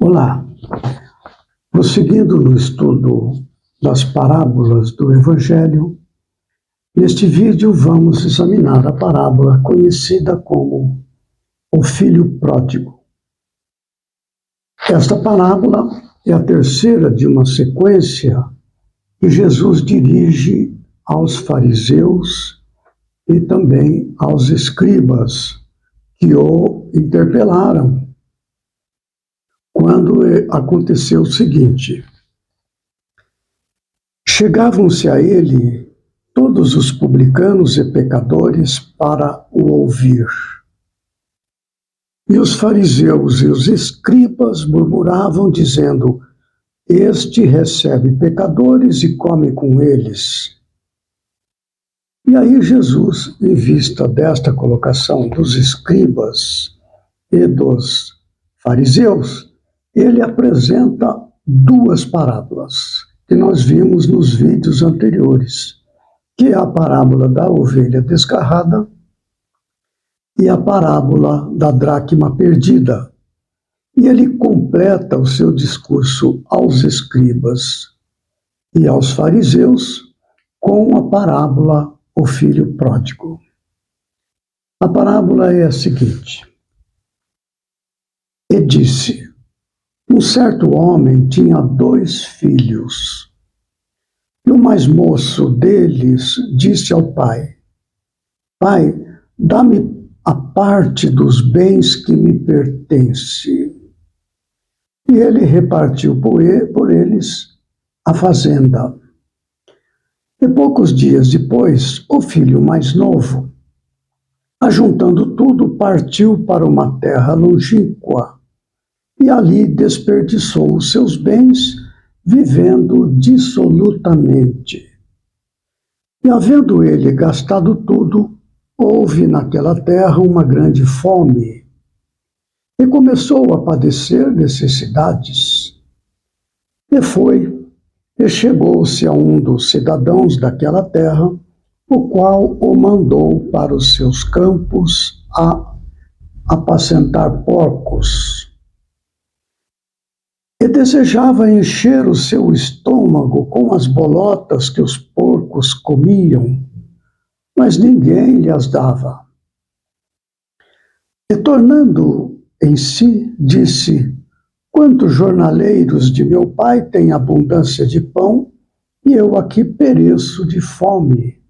Olá, prosseguindo no estudo das parábolas do Evangelho, neste vídeo vamos examinar a parábola conhecida como o Filho Pródigo. Esta parábola é a terceira de uma sequência que Jesus dirige aos fariseus e também aos escribas que o interpelaram quando aconteceu o seguinte: chegavam-se a ele todos os publicanos e pecadores para o ouvir. E os fariseus e os escribas murmuravam, dizendo: este recebe pecadores e come com eles. E aí Jesus, em vista desta colocação dos escribas e dos fariseus, ele apresenta duas parábolas que nós vimos nos vídeos anteriores, que é a parábola da ovelha desgarrada e a parábola da dracma perdida. E ele completa o seu discurso aos escribas e aos fariseus com a parábola O Filho Pródigo. A parábola é a seguinte: e disse: um certo homem tinha 2 filhos. E o mais moço deles disse ao pai: Pai, dá-me a parte dos bens que me pertence. E ele repartiu por eles a fazenda. E poucos dias depois, o filho mais novo, ajuntando tudo, partiu para uma terra longínqua e ali desperdiçou os seus bens, vivendo dissolutamente. E havendo ele gastado tudo, houve naquela terra uma grande fome, e começou a padecer necessidades. E foi, e chegou-se a um dos cidadãos daquela terra, o qual o mandou para os seus campos a apacentar porcos. E desejava encher o seu estômago com as bolotas que os porcos comiam, mas ninguém lhe as dava. E tornando em si, disse: quantos jornaleiros de meu pai têm abundância de pão, e eu aqui pereço de fome.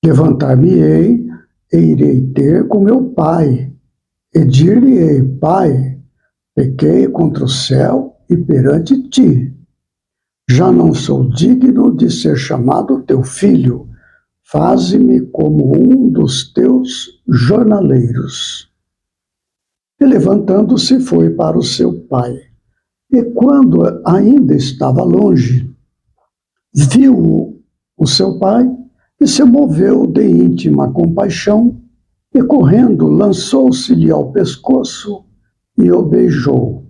Levantar-me-ei e irei ter com meu pai, e dir-lhe-ei: Pai, pequei contra o céu e perante ti. Já não sou digno de ser chamado teu filho. Faze-me como um dos teus jornaleiros. E levantando-se foi para o seu pai. E quando ainda estava longe, viu o seu pai e se moveu de íntima compaixão, e correndo lançou-se-lhe ao pescoço e o beijou.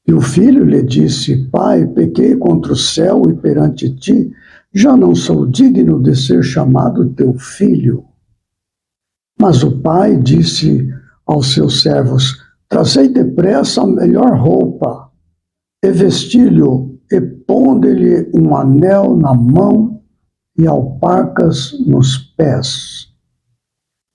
E o filho lhe disse: Pai, pequei contra o céu e perante ti, já não sou digno de ser chamado teu filho. Mas o pai disse aos seus servos: trazei depressa a melhor roupa, e vesti-lhe, e ponde-lhe um anel na mão e alparcas nos pés.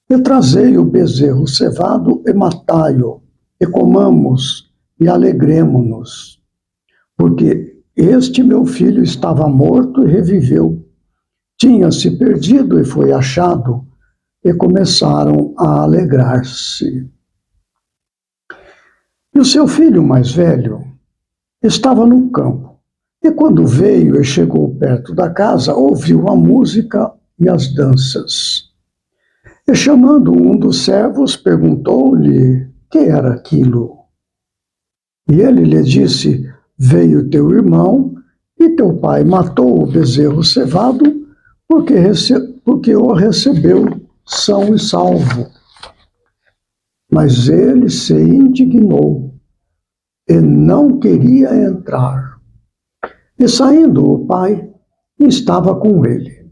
E trazei o bezerro cevado e matai-o, e comamos e alegremo-nos, porque este meu filho estava morto e reviveu, tinha-se perdido e foi achado, e começaram a alegrar-se. E o seu filho mais velho estava no campo, e quando veio e chegou perto da casa, ouviu a música e as danças. E chamando um dos servos, perguntou-lhe que era aquilo. E ele lhe disse: veio teu irmão, e teu pai matou o bezerro cevado, porque o recebeu são e salvo. Mas ele se indignou e não queria entrar. E saindo o pai, estava com ele.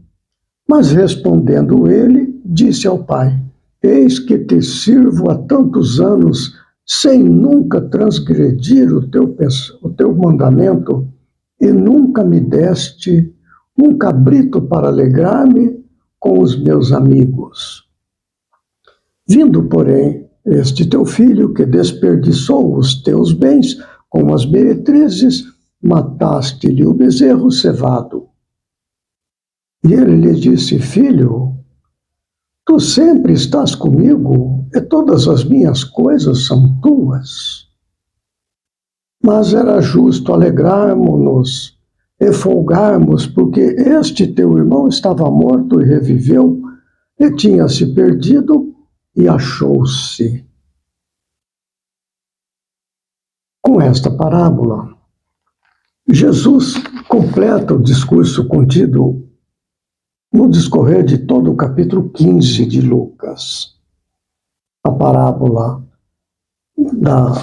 Mas respondendo ele, disse ao pai: eis que te sirvo há tantos anos sem nunca transgredir o teu mandamento, e nunca me deste um cabrito para alegrar-me com os meus amigos. Vindo, porém, este teu filho, que desperdiçou os teus bens com as meretrizes, mataste-lhe o bezerro cevado. E ele lhe disse: Filho, tu sempre estás comigo, e todas as minhas coisas são tuas. Mas era justo alegrarmos-nos e folgarmos, porque este teu irmão estava morto e reviveu, e tinha se perdido e achou-se. Com esta parábola, Jesus completa o discurso contido no discorrer de todo o capítulo 15 de Lucas. A parábola da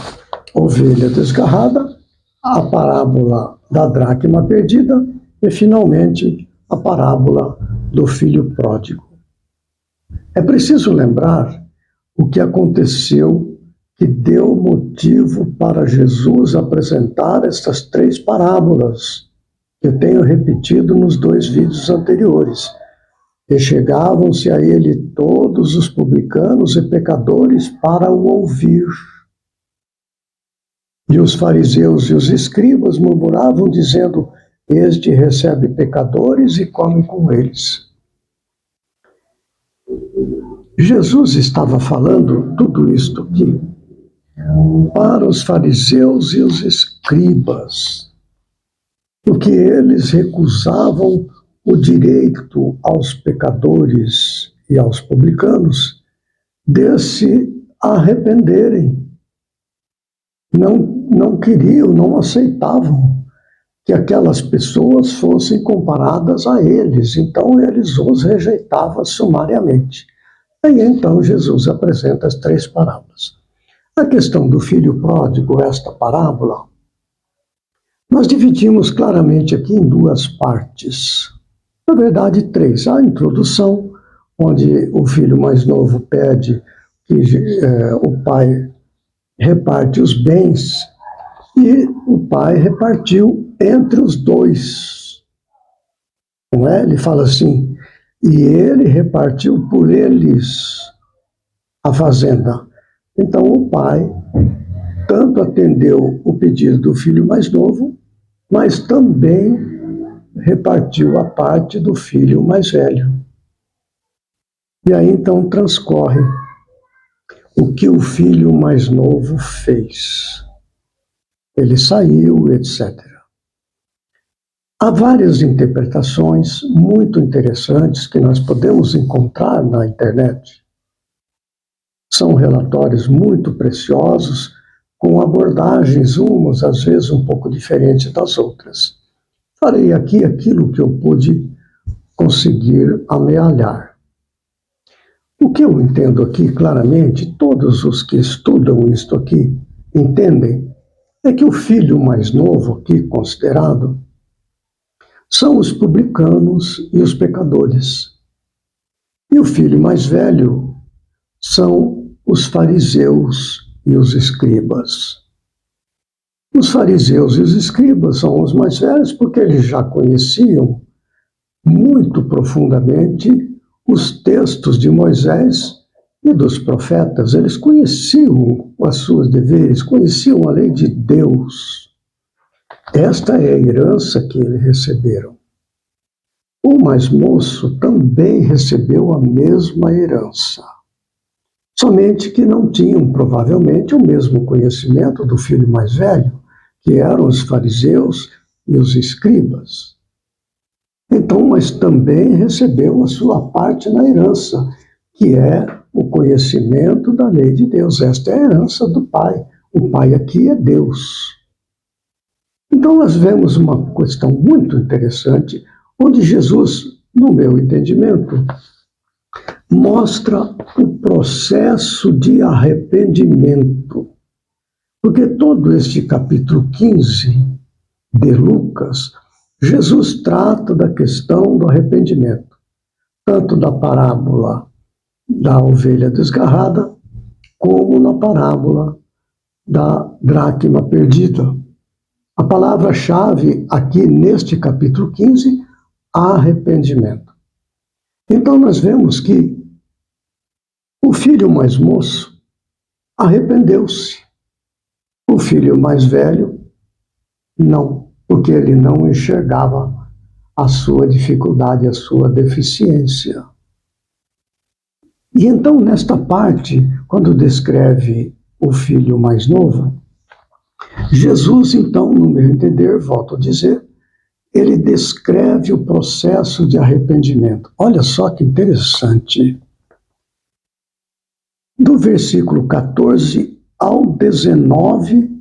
ovelha desgarrada, a parábola da dracma perdida e, finalmente, a parábola do filho pródigo. É preciso lembrar o que aconteceu que deu motivo para Jesus apresentar estas 3 parábolas, que eu tenho repetido nos 2 vídeos anteriores. E chegavam-se a ele todos os publicanos e pecadores para o ouvir. E os fariseus e os escribas murmuravam, dizendo: Este recebe pecadores e come com eles. Jesus estava falando tudo isto aqui para os fariseus e os escribas, porque eles recusavam o direito aos pecadores e aos publicanos de se arrependerem. Não queriam, não aceitavam que aquelas pessoas fossem comparadas a eles, então eles os rejeitavam sumariamente. Aí então Jesus apresenta as 3 parábolas. A questão do filho pródigo, esta parábola, nós dividimos claramente aqui em 2 partes. Na verdade, 3. A introdução, onde o filho mais novo pede que o pai reparte os bens, e o pai repartiu entre os 2. Não é? Ele fala assim: e ele repartiu por eles a fazenda. Então o pai tanto atendeu o pedido do filho mais novo, mas também repartiu a parte do filho mais velho. E aí então transcorre o que o filho mais novo fez. Ele saiu, etc. Há várias interpretações muito interessantes que nós podemos encontrar na internet. São relatórios muito preciosos, com abordagens umas, às vezes, um pouco diferentes das outras. Farei aqui aquilo que eu pude conseguir amealhar. O que eu entendo aqui claramente, todos os que estudam isto aqui entendem, é que o filho mais novo aqui considerado são os publicanos e os pecadores. E o filho mais velho são os fariseus e os escribas. Os fariseus e os escribas são os mais velhos porque eles já conheciam muito profundamente os textos de Moisés e dos profetas. Eles conheciam os seus deveres, conheciam a lei de Deus. Esta é a herança que eles receberam. O mais moço também recebeu a mesma herança, somente que não tinham provavelmente o mesmo conhecimento do filho mais velho, que eram os fariseus e os escribas. Então, mas também recebeu a sua parte na herança, que é o conhecimento da lei de Deus. Esta é a herança do Pai. O Pai aqui é Deus. Então, nós vemos uma questão muito interessante, onde Jesus, no meu entendimento, mostra o processo de arrependimento. Porque todo este capítulo 15 de Lucas, Jesus trata da questão do arrependimento, tanto da parábola da ovelha desgarrada, como na parábola da dracma perdida. A palavra-chave aqui neste capítulo 15, arrependimento. Então nós vemos que o filho mais moço arrependeu-se. O filho mais velho, não, porque ele não enxergava a sua dificuldade, a sua deficiência. E então, nesta parte, quando descreve o filho mais novo, Jesus, então, no meu entender, volto a dizer, ele descreve o processo de arrependimento. Olha só que interessante. Do versículo 14 ao 19,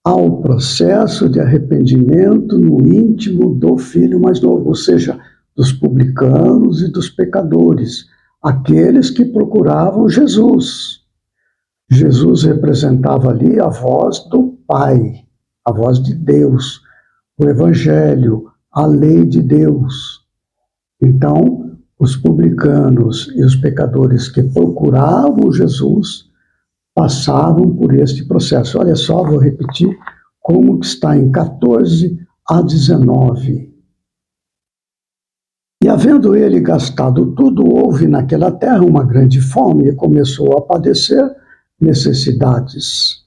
há o processo de arrependimento no íntimo do filho mais novo, ou seja, dos publicanos e dos pecadores, aqueles que procuravam Jesus. Jesus representava ali a voz do Pai, a voz de Deus, o Evangelho, a lei de Deus. Então, os publicanos e os pecadores que procuravam Jesus passavam por este processo. Olha só, vou repetir como está em 14 a 19. E havendo ele gastado tudo, houve naquela terra uma grande fome e começou a padecer necessidades.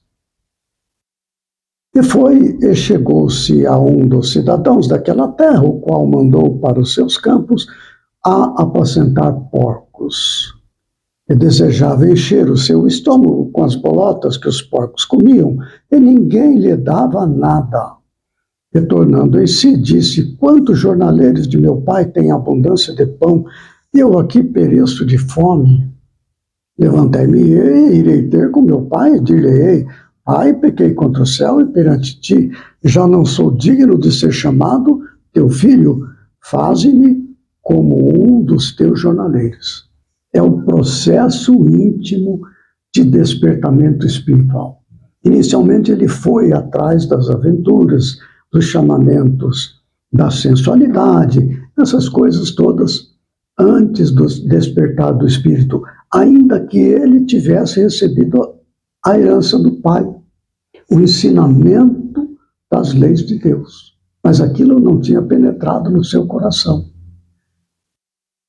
E chegou-se a um dos cidadãos daquela terra, o qual mandou para os seus campos a apacentar porcos. E desejava encher o seu estômago com as bolotas que os porcos comiam, e ninguém lhe dava nada. Retornando em si, disse: quantos jornaleiros de meu pai têm abundância de pão, e eu aqui pereço de fome? Levantai-me e irei ter com meu pai, e dir-lhe-ei: Pai, pequei contra o céu e perante ti, já não sou digno de ser chamado teu filho, faze-me como um dos teus jornaleiros. É o processo íntimo de despertamento espiritual. Inicialmente ele foi atrás das aventuras, dos chamamentos, da sensualidade, essas coisas todas, antes do despertar do espírito, ainda que ele tivesse recebido a herança do Pai, o ensinamento das leis de Deus. Mas aquilo não tinha penetrado no seu coração.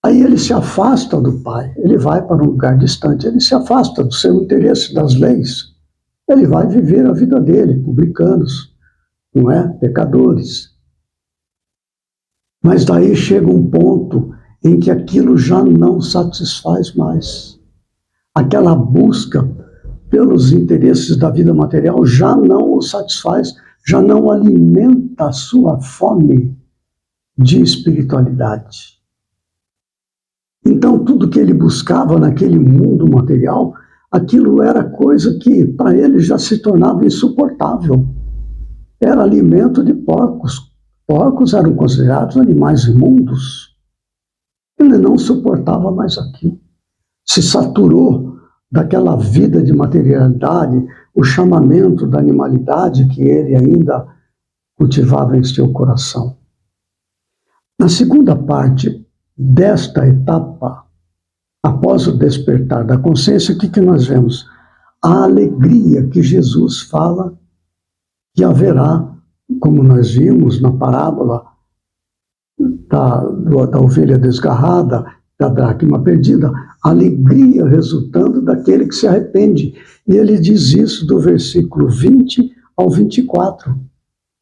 Aí ele se afasta do Pai, ele vai para um lugar distante, ele se afasta do seu interesse, das leis. Ele vai viver a vida dele, publicanos, não é? Pecadores. Mas daí chega um ponto em que aquilo já não satisfaz mais. Aquela busca pelos interesses da vida material já não o satisfaz, já não alimenta a sua fome de espiritualidade. Então, tudo que ele buscava naquele mundo material, aquilo era coisa que para ele já se tornava insuportável. Era alimento de porcos. Porcos eram considerados animais imundos. Ele não suportava mais aquilo. Se saturou daquela vida de materialidade, o chamamento da animalidade que ele ainda cultivava em seu coração. Na segunda parte desta etapa, após o despertar da consciência, o que nós vemos? A alegria que Jesus fala que haverá, como nós vimos na parábola da ovelha desgarrada, da dracma perdida, alegria resultando daquele que se arrepende. E ele diz isso do versículo 20 ao 24.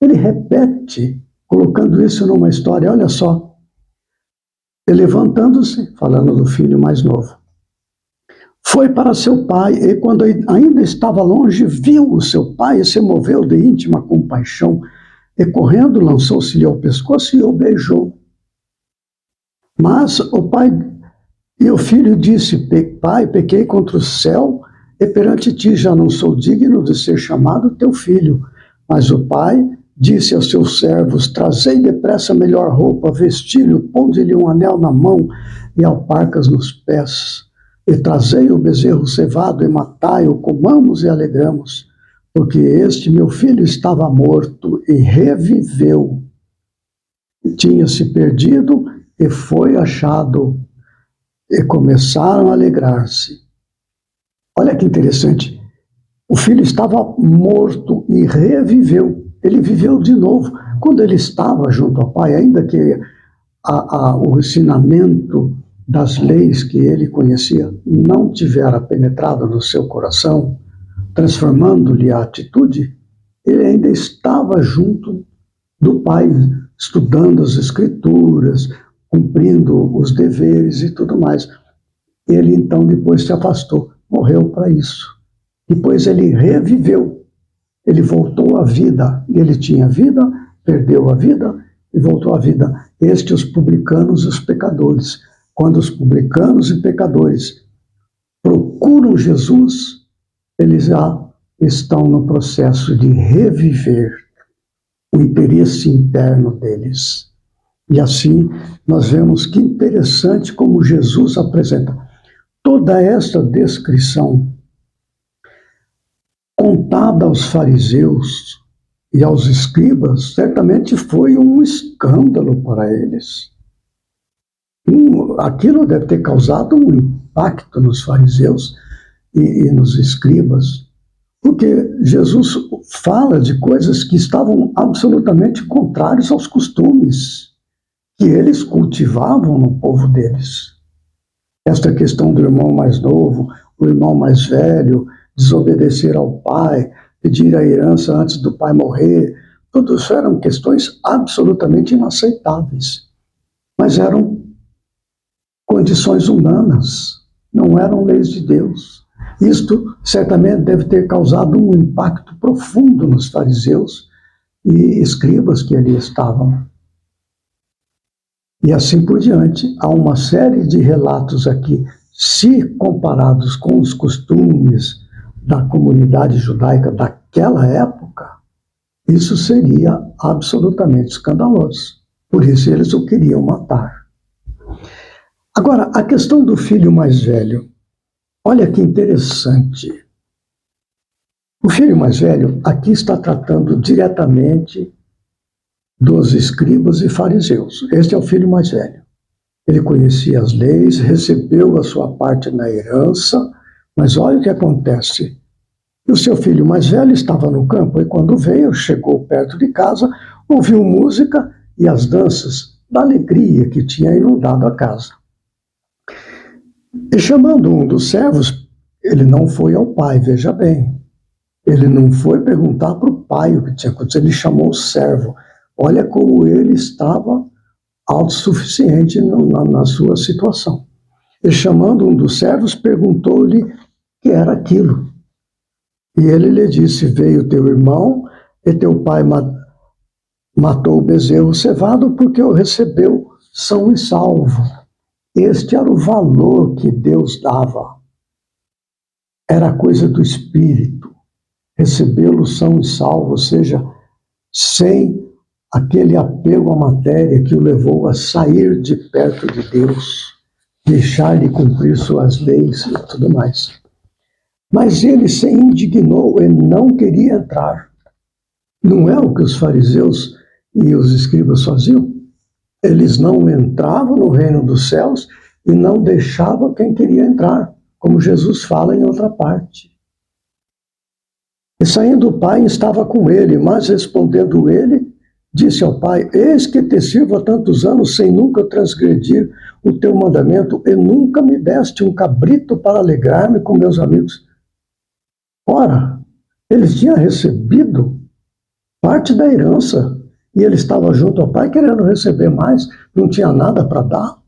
Ele repete, colocando isso numa história, olha só. E levantando-se, falando do filho mais novo, foi para seu pai, e quando ainda estava longe, viu o seu pai e se moveu de íntima compaixão, e correndo lançou-se-lhe ao pescoço e o beijou. Mas o pai e o filho disse: Pai, pequei contra o céu, e perante ti já não sou digno de ser chamado teu filho. Mas o pai disse aos seus servos: trazei depressa a melhor roupa, vestiu-lhe, ponde-lhe um anel na mão e alparcas nos pés. E trazei o bezerro cevado e matai-o, comamos e alegramos, porque este meu filho estava morto e reviveu. Tinha-se perdido e foi achado, e começaram a alegrar-se. Olha que interessante. O filho estava morto e reviveu. Ele viveu de novo. Quando ele estava junto ao pai, ainda que o ensinamento das leis que ele conhecia não tivera penetrado no seu coração, transformando-lhe a atitude, ele ainda estava junto do pai, estudando as escrituras, cumprindo os deveres e tudo mais. Ele então depois se afastou, morreu para isso. Depois ele reviveu, ele voltou à vida. Ele tinha vida, perdeu a vida e voltou à vida. Estes os publicanos e os pecadores. Quando os publicanos e pecadores procuram Jesus, eles já estão no processo de reviver o interesse interno deles. E assim nós vemos que interessante como Jesus apresenta toda essa descrição contada aos fariseus e aos escribas. Certamente foi um escândalo para eles. Aquilo deve ter causado um impacto nos fariseus e nos escribas, porque Jesus fala de coisas que estavam absolutamente contrárias aos costumes que eles cultivavam no povo deles. Esta questão do irmão mais novo, o irmão mais velho, desobedecer ao pai, pedir a herança antes do pai morrer, tudo isso eram questões absolutamente inaceitáveis. Mas eram condições humanas, não eram leis de Deus. Isto certamente deve ter causado um impacto profundo nos fariseus e escribas que ali estavam. E assim por diante, há uma série de relatos aqui, se comparados com os costumes da comunidade judaica daquela época, isso seria absolutamente escandaloso. Por isso eles o queriam matar. Agora, a questão do filho mais velho, olha que interessante. O filho mais velho aqui está tratando diretamente dos escribas e fariseus. Este é o filho mais velho. Ele conhecia as leis, recebeu a sua parte na herança, mas olha o que acontece. O seu filho mais velho estava no campo e quando veio, chegou perto de casa, ouviu música e as danças da alegria que tinha inundado a casa. E chamando um dos servos, ele não foi ao pai, veja bem. Ele não foi perguntar para o pai o que tinha acontecido, ele chamou o servo. Olha como ele estava autossuficiente na sua situação. E chamando um dos servos, perguntou-lhe o que era aquilo. E ele lhe disse, veio teu irmão e teu pai matou o bezerro cevado porque o recebeu são e salvo. Este era o valor que Deus dava. Era coisa do Espírito. Recebê-lo são e salvo, ou seja, sem aquele apego à matéria que o levou a sair de perto de Deus, deixar de cumprir suas leis e tudo mais. Mas ele se indignou e não queria entrar. Não é o que os fariseus e os escribas faziam? Eles não entravam no reino dos céus e não deixavam quem queria entrar, como Jesus fala em outra parte. E saindo o pai estava com ele, mas respondendo ele, disse ao pai, eis que te sirvo há tantos anos sem nunca transgredir o teu mandamento e nunca me deste um cabrito para alegrar-me com meus amigos. Ora, ele tinha recebido parte da herança e ele estava junto ao pai querendo receber mais, não tinha nada para dar,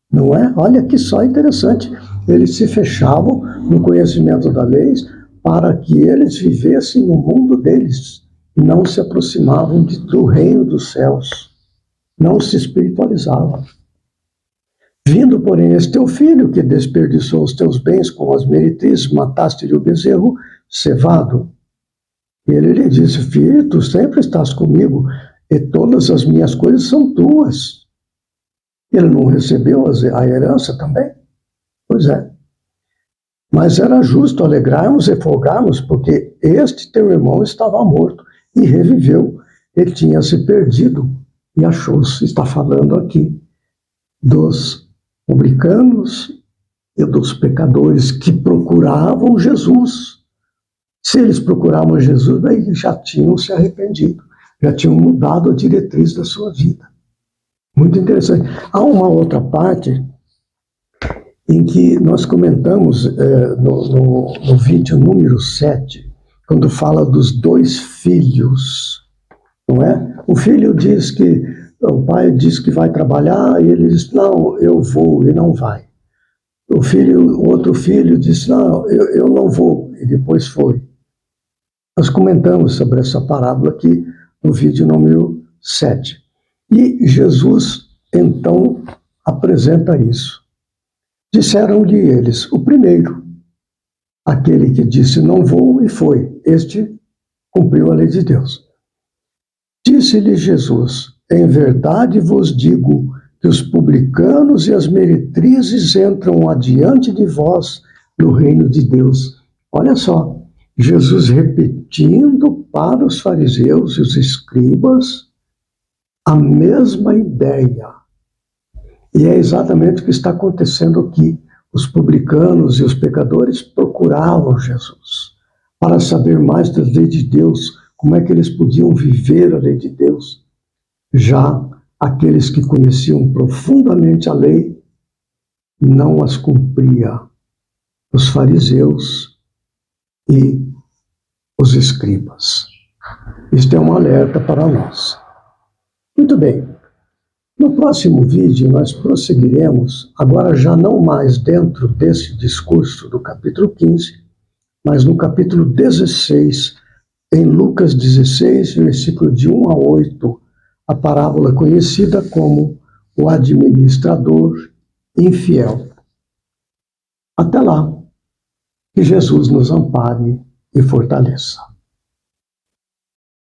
não é? Olha que só interessante. Eles se fechavam no conhecimento da lei para que eles vivessem no mundo deles, não se aproximavam do reino dos céus, não se espiritualizavam. Vindo, porém, este teu filho, que desperdiçou os teus bens com as meretrizes, mataste-lhe o bezerro cevado. E ele lhe disse, filho, tu sempre estás comigo, e todas as minhas coisas são tuas. Ele não recebeu a herança também? Pois é. Mas era justo alegrarmos e folgarmos, porque este teu irmão estava morto e reviveu. Ele tinha se perdido e achou-se. Está falando aqui dos publicanos e dos pecadores que procuravam Jesus Se eles procuravam Jesus, daí já tinham se arrependido, já tinham mudado a diretriz da sua vida. Muito interessante. Há uma outra parte em que nós comentamos no vídeo número 7, quando fala dos dois filhos, não é? O filho diz que, o pai diz que vai trabalhar, e ele diz, não, eu vou, e não vai. O outro filho disse, não, eu não vou, e depois foi. Nós comentamos sobre essa parábola aqui no vídeo número 7. E Jesus, então, apresenta isso. Disseram-lhe eles, o primeiro, aquele que disse não vou e foi, este cumpriu a lei de Deus. Disse-lhe Jesus, em verdade vos digo que os publicanos e as meretrizes entram adiante de vós no reino de Deus. Olha só, Jesus repetindo para os fariseus e os escribas a mesma ideia. E é exatamente o que está acontecendo aqui. Os publicanos e os pecadores procuravam Jesus para saber mais da lei de Deus, como é que eles podiam viver a lei de Deus. Já aqueles que conheciam profundamente a lei não as cumpria. Os fariseus e os escribas. Isto é um alerta para nós. Muito bem. No próximo vídeo, nós prosseguiremos, agora já não mais dentro desse discurso do capítulo 15, mas no capítulo 16, em Lucas 16, versículo de 1 a 8, a parábola conhecida como o administrador infiel. Até lá, que Jesus nos ampare e fortaleça.